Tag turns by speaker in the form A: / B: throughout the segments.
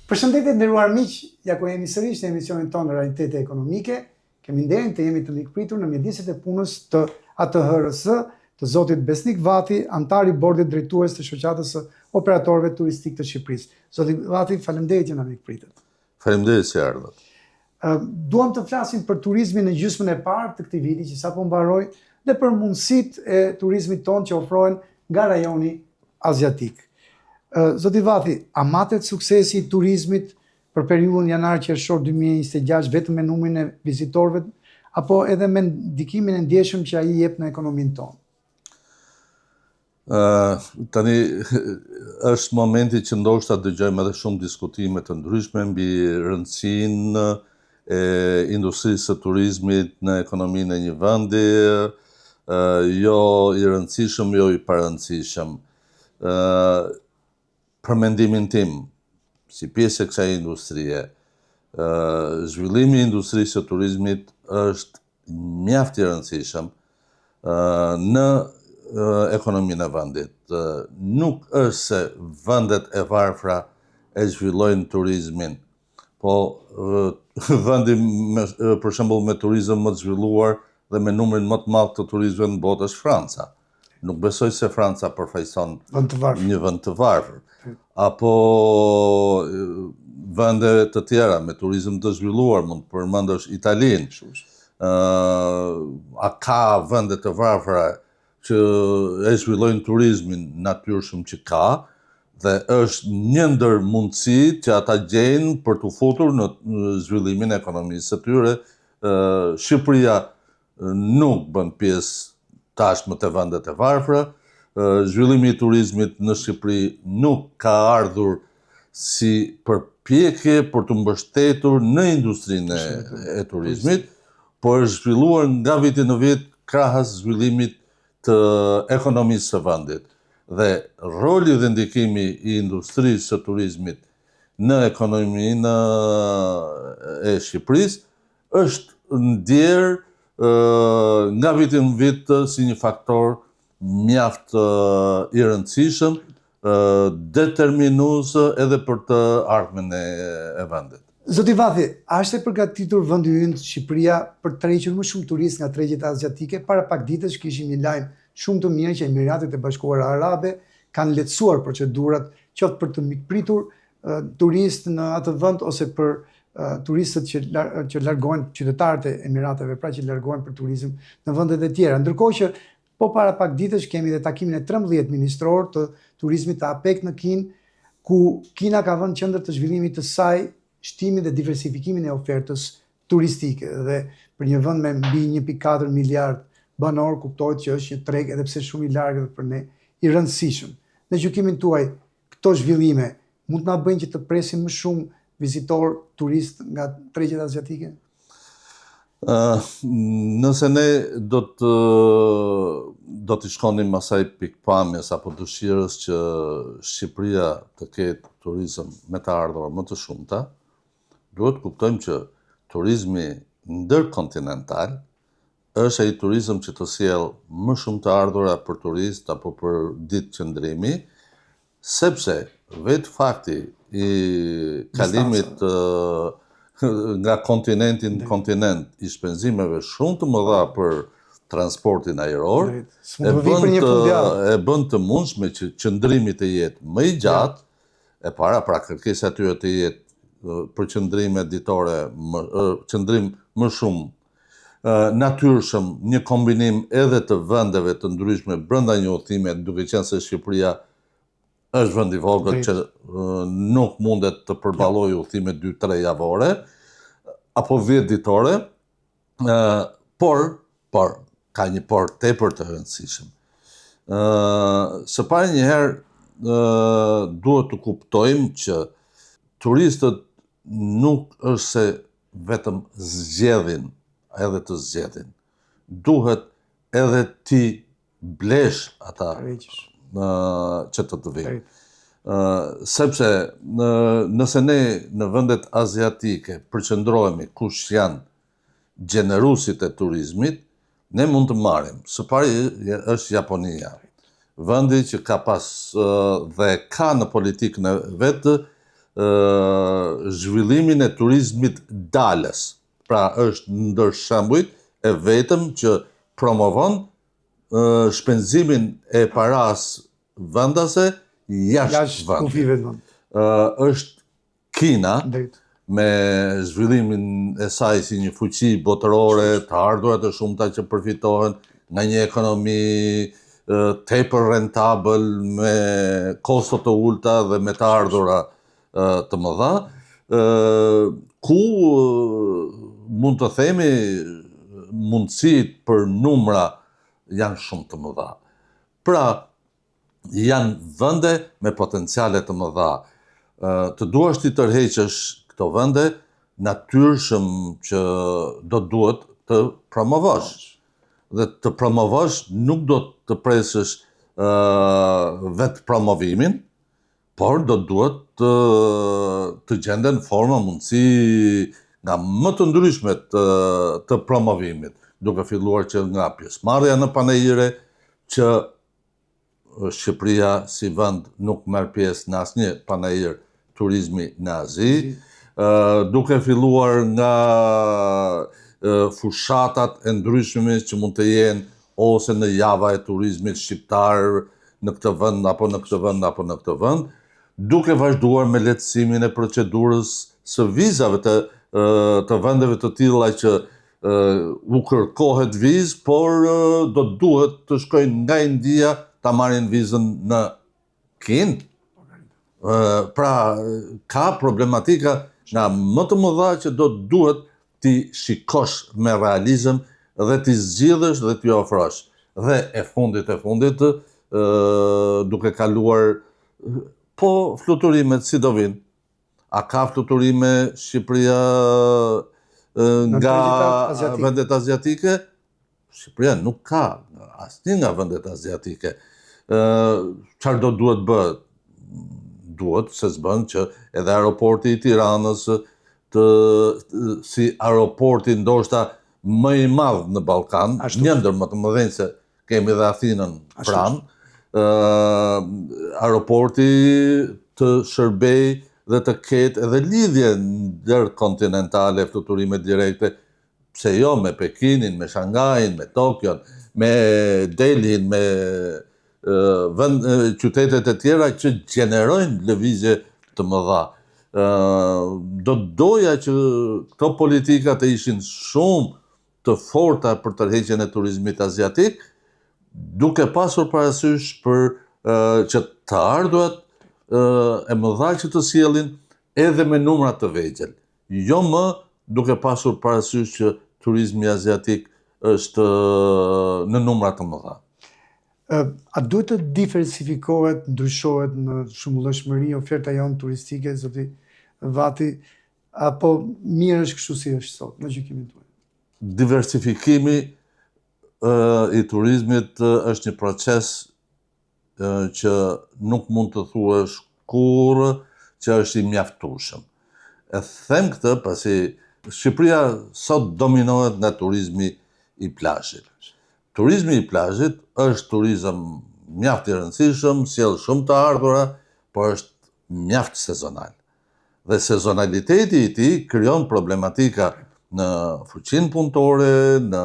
A: Përshëndetje nderuar miq, ja ku jemi sërish në emisionin tonë Realitete Ekonomike. Kemi nderin të jemi të mikpritur në mjediset e punës të ATHRS, të zotit Besnik Vati, antari bordit drejtues të shoqatës së operatorëve turistik të Shqipërisë. Zoti Vati, faleminderit që na mikpritët.
B: Faleminderit që ardhët.
A: Duam të flasim për turizmin në gjysmën e parë të këtij viti që sapo mbaroi dhe për mundësitë e turizmit tonë që ofrohen nga rajoni aziatik. Zoti Vati, a matet suksesi i turizmit për periudhën janar-qershor 2026 vetëm me numrin e vizitorëve apo edhe me ndikimin e ndjeshëm që ai jep në ekonominë tonë?
B: Tani është momenti që ndoshta dëgjojmë edhe shumë diskutime të ndryshme mbi rëndësinë e industrisë së turizmit në ekonominë e një vendi, jo i rëndësishëm, jo i parëndësishëm. Për mendimin tim, si pjesë e kësaj industrie, zhvillimi i industrisë së turizmit është mjaft i rëndësishëm në ekonominë e vendit. Nuk është se vendet e varfra e zhvillojnë turizmin, po vendi për shembull me turizëm më të zhvilluar dhe me numrin më të madh të turistëve në botë është Franca. Nuk besoj se Franca përfaqëson një vend të varfër. Apo vende të tjera me turizëm të zhvilluar, mund të përmendësh Italinë. A ka vende të varfra që e zhvillojnë turizmin natyrshëm që ka, dhe është një ndër mundësitë që ata gjejnë për të futur në zhvillimin e ekonomisë së tyre. Shqipëria nuk bën pjesë tashmë të vendet e varfra. Zhvillimi i turizmit në Shqipëri nuk ka ardhur si përpjekje për të mbështetur në industrinë e turizmit, por është zhvilluar nga viti në vit krahas zhvillimit të ekonomisë së vendit. Dhe roli dhe ndikimi i industrisë së turizmit në ekonominë e Shqipërisë është ndjerë nga viti në vit si një faktor mjaft i rëndësishëm, determinues edhe për të ardhmen e vendit.
A: Zoti Vati, a është e përgatitur vendi ynë Shqipëria për të tërhequr më shumë turistë nga tregjet aziatike? Para pak ditësh kishim një lajm shumë të mirë që Emiratet e Bashkuara Arabe kanë lehtësuar procedurat qoftë për të mikpritur turistë në atë vend ose për turistët që largohen, qytetarët e Emirateve, pra që largohen për turizëm në vendet e tjera. Ndërkohë që po para pak ditësh kemi dhe takimin e 13 ministror të turizmit të APEC në Kinë, ku Kina ka vënë qendër të zhvillimit të saj shtimin dhe diversifikimin e ofertës turistike. Dhe për një vend me mbi 1.4 miliard banor, kuptohet që është një treg edhe pse shumë i largët për ne i rëndësishëm. Në gjykimin tuaj, këto zhvillime mund të na bëjnë që të presim më shumë vizitor, turist nga tregjet aziatike?
B: Nëse ne do të shkonim asaj pikpamjes apo dëshirës që Shqipëria të ketë turizëm me të ardhur më të shumta, duhet kuptojmë që turizmi ndërkontinental është ai turizëm që të sjell më shumë të ardhura për turist apo për ditë qëndrimi, sepse vetë fakti i kalimit nga kontinenti në kontinent i shpenzimeve shumë të mëdha për transportin ajror, e bën të mundshme që qëndrimi të jetë më i gjatë, e para pra kërkesa e tyre të jetë për qëndrime ditore, qëndrim më shumë natyrshëm, një kombinim edhe të vendeve të ndryshme brenda një udhëtimi, duke qenë se Shqipëria është vend i vogël që nuk mundet të përballojë udhëtime 2-3 javore apo 10 ditore, por ka një por tepër të rëndësishëm. Së pari njëherë duhet të kuptojmë që turistët nuk është se vetëm zgjedhin edhe të zgjedhin. Duhet edhe ti blesh ata që të vinë. Sepse nëse ne në vendet aziatike përqendrohemi kush janë gjenerusit e turizmit, ne mund të marrim. Së pari është Japonia. Vendi që ka pas dhe ka në politikën e vetë zhvillimin e turizmit dalës. Pra është ndër shembujt e vetëm që promovon shpenzimin e paras vendase jashtë vendit.
A: Kufive të vend.
B: Është Kina,
A: Drejt.
B: me zhvillimin e saj si një fuqi botërore, të ardhurat e shumta që përfitohen nga një ekonomi tepër rentabël, me kosto të ulta dhe me të ardhura të mëdha, ku mund të themi mundësit për numra janë shumë të mëdha. Pra, janë vende me potenciale të mëdha. Të duash ti tërheqësh këto vende, natyrshëm që do duhet të promovosh. Dhe të promovosh nuk do të presësh vetë promovimin, por do duhet të gjenden forma mundësi nga më të ndryshme të promovimit, duke filluar që nga pjesëmarrja në panajire, që Shqipëria si vend nuk merr pjesë në asnjë panajir turizmi në Azi, duke filluar nga fushatat e ndryshme që mund të jenë ose në java e turizmit shqiptar në këtë vend apo në këtë vend apo në këtë vend, duke vazhduar me lehtësimin e procedurës së vizave të vendeve të tilla që u kërkohet vizë, por do duhet të shkojnë nga India ta marrin vizën në Kinë. Pra, ka problematika nga më të mëdha që do duhet ti shikosh me realizëm dhe ti zgjidhësh dhe ti ofrosh. Dhe e fundit, duke kaluar, po fluturimet si do vinë. A ka fluturime Shqipëria nga vendet azjatike? Shqipëria nuk ka asnjë nga vendet azjatike. Çfarë do duhet bëhet? Duhet se s'bën që edhe aeroporti i Tiranës si aeroporti ndoshta më i madh në Ballkan, një ndër më të mëdhenj se kemi dhe Athinën pranë, aeroporti të shërbej dhe të ketë edhe lidhje ndërkontinentale, fluturime direkte, pse jo, me Pekinin, me Shangajin, me Tokion, me Delhin, me qytetet e tjera që gjenerojnë lëvizje të mëdha. Do doja që këto politika të ishin shumë të forta për tërheqjen e turizmit aziatik, duke pasur parasysh për që të ardhurat e mëdha që të sjellin edhe me numra të vegjël. Jo më duke pasur parasysh që turizmi aziatik është në numra të mëdha.
A: A duhet të diversifikohet, ndryshohet në shumëllëshmëri oferta jonë turistike, zoti Vati, apo mirë është kështu si është sot, në gjykimin tuaj?
B: Diversifikimi i turizmit është një proces që nuk mund të thuash kurrë që është i mjaftueshëm. E them këtë pasi Shqipëria sot dominohet nga turizmi i plazhit. Turizmi i plazhit është turizëm mjaft i rëndësishëm, sjell shumë të ardhura, por është mjaft sezonal. Dhe sezonaliteti i tij krijon problematika në fuqinë punëtore, në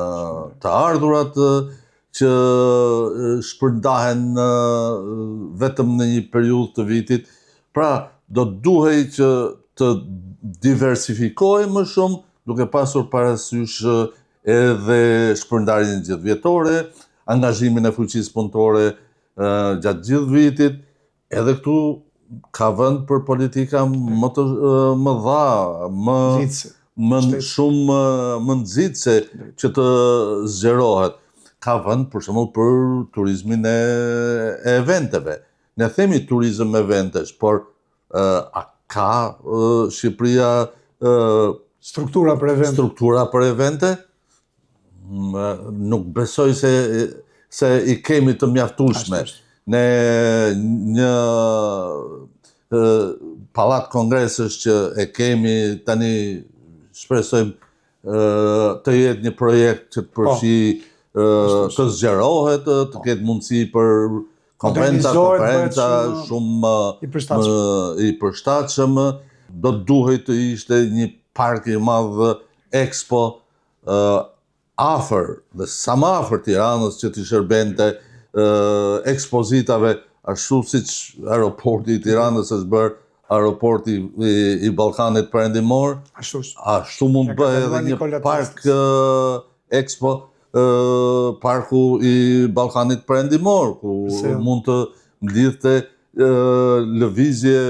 B: të ardhurat që shpërndahen vetëm në një periudhë të vitit. Pra, do duhej që të diversifikohej më shumë, duke pasur parasysh edhe shpërndarjen gjithëvjetore, angazhimin e fuqisë punëtore gjatë gjithë vitit, edhe këtu ka vend për politika më të mëdha, më nxitse që të zgjerohet. Ka vend për shembull për turizmin e eventeve. Ne themi turizëm eventesh, por a ka Shqipëria
A: struktura për evente?
B: Nuk besoj se i kemi të mjaftueshme. Ne një pallat kongresësh që e kemi tani, shpresojmë të jetë një projekt që të përfshi të zgjerohet, të ketë mundësi për konventa, konferenca, shumë i përshtatshëm. Do të duhej të ishte një park i madh Expo afër dhe sa më afër Tiranës që t'i shërbente ekspozitave, ashtu siç aeroporti i Tiranës është bërë aeroporti i Ballkanit Perëndimor, ashtu mund të bëhet edhe një park Expo, parku i Ballkanit Perëndimor, ku mund të mblidhte lëvizje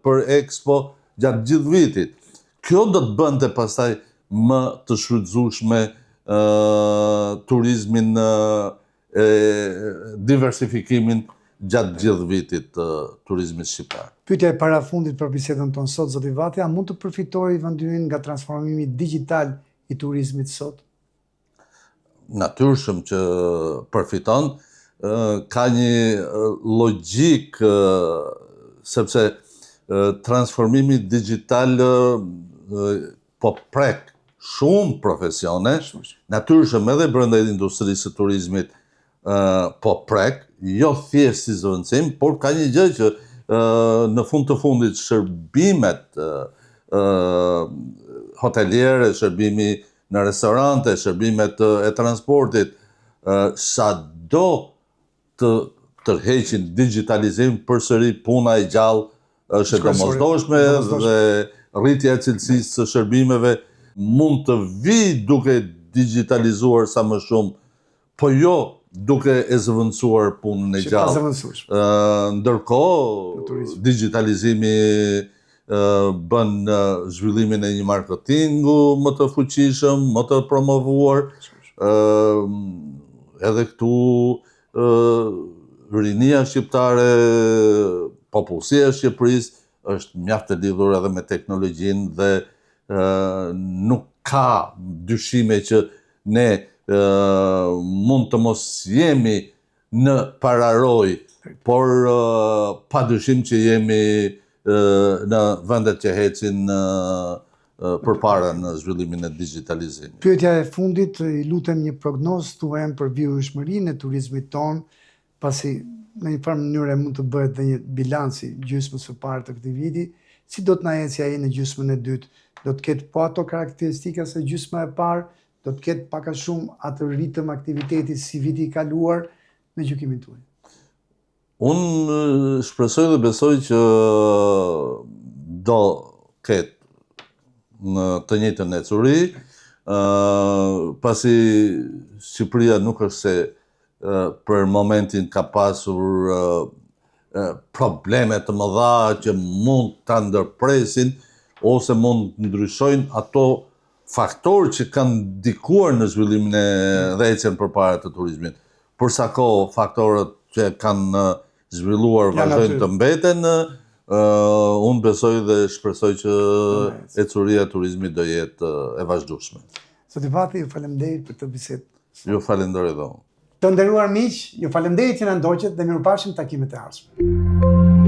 B: për Expo gjatë gjithë vitit. Kjo do të bënte pastaj më të shfrytëzueshme turizmin, diversifikimin gjatë gjithë vitit turizmit shqiptar.
A: Pyetja e parafundit për bisedën tonë sot, zoti Vati, a mund të përfitojë Vend Ynë nga transformimi digital i turizmit sot?
B: Natyrshëm që përfiton, ka një logjik, sepse transformimi digital po prek shumë profesione, natyrshëm edhe brenda industrisë së turizmit po prek, jo thjesht si zëvendësim, por ka një gjë që në fund të fundit shërbimet hoteliere, shërbimi në restorante, shërbimet e transportit, sado të tërheqin digitalizim, përsëri puna e gjallë është e domosdoshme dhe rritja e cilësisë së shërbimeve mund të vi duke digitalizuar sa më shumë, po jo duke e zëvendësuar punën e gjallë. Ndërkohë, digitalizimi bën zhvillimin e një marketingu më të fuqishëm, më të promovuar. Edhe këtu rinia shqiptare, popullsia e Shqipërisë është mjaft e lidhur edhe me teknologjinë dhe nuk ka dyshime që ne mund të mos jemi në pararoj, por pa dyshim që jemi në vendet që ecin përpara në zhvillimin e digitalizimit.
A: Pyetja e fundit, i lutem një prognozë tuaj për vijshmërinë e turizmit ton, pasi në një farë mënyrë mund të bëhet dhe një bilanci gjysmës së parë të këtij viti, si do të na ecë ai në gjysmën e dytë? Do të ketë po ato karakteristika se gjysma e parë, do të ketë pak a shumë atë ritëm aktiviteti si viti i kaluar, në gjykimin tuaj?
B: Unë shpresoj dhe besoj që do ketë në të njëjtën ecuri, pasi Shqipëria nuk është se për momentin ka pasur probleme të mëdha që mund të ndërpresin ose mund të ndryshojnë ato faktorë që kanë ndikuar në zhvillimin dhe ecjen përpara të turizmit. Përsa kohë faktorët që kanë zhvilluar vazhdojnë të mbeten, unë besoj dhe shpresoj që ecuria e turizmit do jetë e vazhdueshme.
A: Zoti Vati, ju faleminderit për këtë bisedë.
B: Ju falenderoj dhe unë.
A: Të nderuar miq, ju faleminderit që na ndoqët dhe mirupafshim takimet e ardhshme.